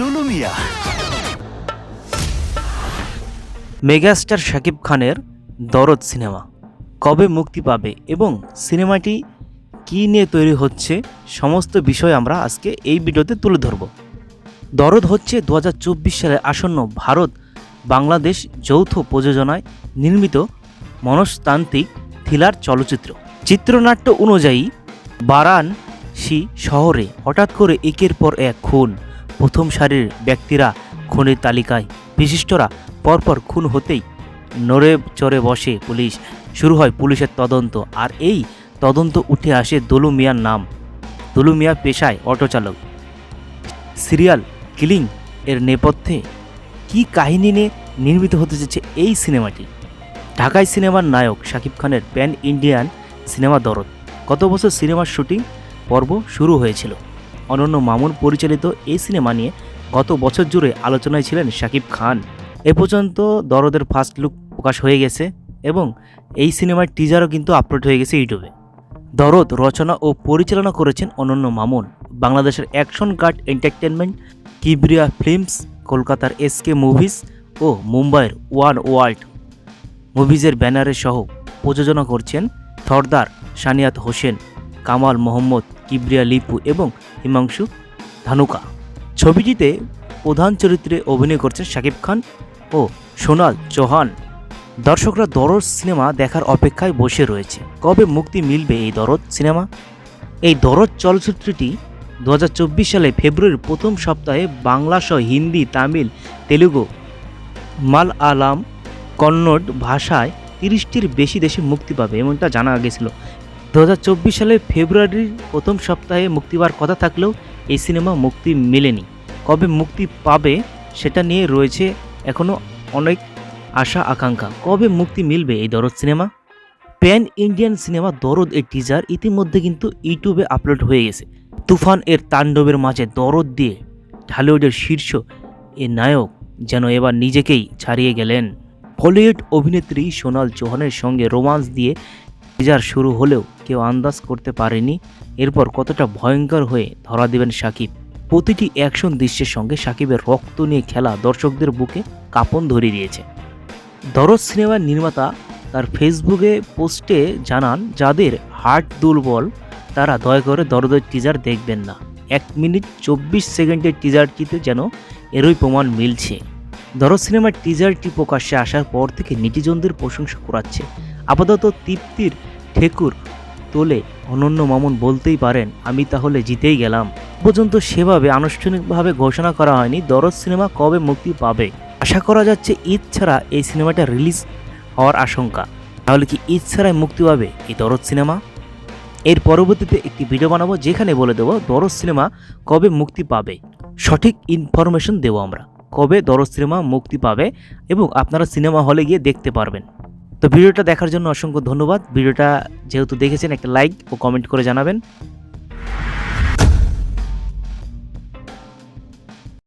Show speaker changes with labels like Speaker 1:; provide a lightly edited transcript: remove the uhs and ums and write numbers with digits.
Speaker 1: টুলু মিয়া।
Speaker 2: Megastar Shakib খানের দরদ cinema কবে মুক্তি পাবে এবং সিনেমাটি কী নিয়ে তৈরি হচ্ছে সমস্ত বিষয় আমরা আজকে এই ভিডিওতে তুলে ধরব। দরদ হচ্ছে 2024 সালে আসন্ন ভারত বাংলাদেশ যৌথ প্রযোজনায় নির্মিত মনস্তান্ত্রিক থ্রিলার চলচ্চিত্র। চিত্রনাট্য অনুযায়ী বারাণসী শহরে হঠাৎ করে একের পর এক খুন, প্রথম সারির ব্যক্তিরা খুনের তালিকায়, বিশিষ্টরা পরপর খুন হতেই নড়ে চড়ে বসে পুলিশ। শুরু হয় পুলিশের তদন্ত, আর এই তদন্ত উঠে আসে দুলু মিয়ার নাম। দুলু মিয়া পেশায় অটোচালক। সিরিয়াল কিলিং এর নেপথ্যে কী কাহিনী নিয়ে নির্মিত হতে যাচ্ছে এই সিনেমাটি? ঢাকায় সিনেমার নায়ক শাকিব খানের প্যান ইন্ডিয়ান সিনেমা দরদ। গত বছর সিনেমার শুটিং পর্ব শুরু হয়েছিল। অনন্য মামুন পরিচালিত এই সিনেমা নিয়ে গত বছর জুড়ে আলোচনায় ছিলেন শাকিব খান। এ পর্যন্ত দরদের ফার্স্ট লুক প্রকাশ হয়ে গেছে এবং এই সিনেমার টিজারও কিন্তু আপলোড হয়ে গেছে ইউটিউবে। দরদ রচনা ও পরিচালনা করেছেন অনন্য মামুন। বাংলাদেশের action guard entertainment, Kibria films, কলকাতার এসকে মুভিজ ও মুম্বাইয়ের ওয়ান ওয়ার্ল্ড মুভিজের ব্যানারে সহ প্রযোজনা করছেন সর্দার সানিয়াত হোসেন, কামাল মোহাম্মদ, কিবরিয়া লিপু এবং হিমাংশু ধানুকা। ছবিটিতে প্রধান চরিত্রে অভিনয় করছেন শাকিব খান ও সোনাল চৌহান। দর্শকরা দরদ সিনেমা দেখার অপেক্ষায় বসে রয়েছে। কবে মুক্তি মিলবে এই দরদ সিনেমা? এই দরদ চলচ্চিত্রটি 2024 সালে ফেব্রুয়ারির প্রথম সপ্তাহে বাংলাসহ হিন্দি, তামিল, তেলুগু, মালয়ালাম, কন্নড় ভাষায় 30টির বেশি দেশে মুক্তি পাবে এমনটা জানা গেছিল। 2024 সালে ফেব্রুয়ারির প্রথম সপ্তাহে মুক্তি পাওয়ার কথা থাকলেও এই সিনেমা মুক্তি মেলেনি। কবে মুক্তি পাবে সেটা নিয়ে রয়েছে এখনও অনেক আশা আকাঙ্ক্ষা। কবে মুক্তি মিলবে এই দরদ সিনেমা? প্যান ইন্ডিয়ান সিনেমা দরদ এর টিজার ইতিমধ্যে কিন্তু ইউটিউবে আপলোড হয়ে গেছে। তুফান এর তাণ্ডবের মাঝে দরদ দিয়ে ঢালিউডের শীর্ষ এ নায়ক যেন এবার নিজেকেই ছাড়িয়ে গেলেন। বলিউড অভিনেত্রী সোনাল চৌহানের সঙ্গে রোমান্স দিয়ে টিজার শুরু হলেও কেউ আন্দাজ করতে পারেনি এরপর কতটা ভয়ঙ্কর হয়ে ধরা দেবেন শাকিব। প্রতিটি অ্যাকশন দৃশ্যের সঙ্গে শাকিবের রক্ত নিয়ে খেলা দর্শকদের বুকে কাঁপন ধরিয়ে দিয়েছে। দরদ সিনেমার নির্মাতা তার ফেসবুকে পোস্টে জানান, যাদের হার্ট দুর্বল তারা দয়া করে দরদের টিজার দেখবেন না। 1 মিনিট 24 সেকেন্ডের টিজারটিতে যেন এরই প্রমাণ মিলছে। দরদ সিনেমার টিজারটি প্রকাশ্যে আসার পর থেকে নেটিজনদের প্রশংসা কুড়াচ্ছে। আপাতত তৃপ্তির ঠেকুর তোলে অনন্য মামুন বলতেই পারেন, আমি তাহলে জিতেই গেলাম। পর্যন্ত সেভাবে আনুষ্ঠানিকভাবে ঘোষণা করা হয়নি দরদ সিনেমা কবে মুক্তি পাবে। আশা করা যাচ্ছে ঈদ ছাড়া এই সিনেমাটা রিলিজ হওয়ার আশঙ্কা। তাহলে কি ঈদ ছাড়াই মুক্তি পাবে এই দরদ সিনেমা? এর পরবর্তীতে একটি ভিডিও বানাবো যেখানে বলে দেবো দরদ সিনেমা কবে মুক্তি পাবে। সঠিক ইনফরমেশন দেবো আমরা কবে দরদ সিনেমা মুক্তি পাবে এবং আপনারা সিনেমা হলে গিয়ে দেখতে পারবেন। তো ভিডিওটা দেখার জন্য অসংখ্য ধন্যবাদ। ভিডিওটা যেহেতু দেখেছেন একটা লাইক ও কমেন্ট করে জানাবেন।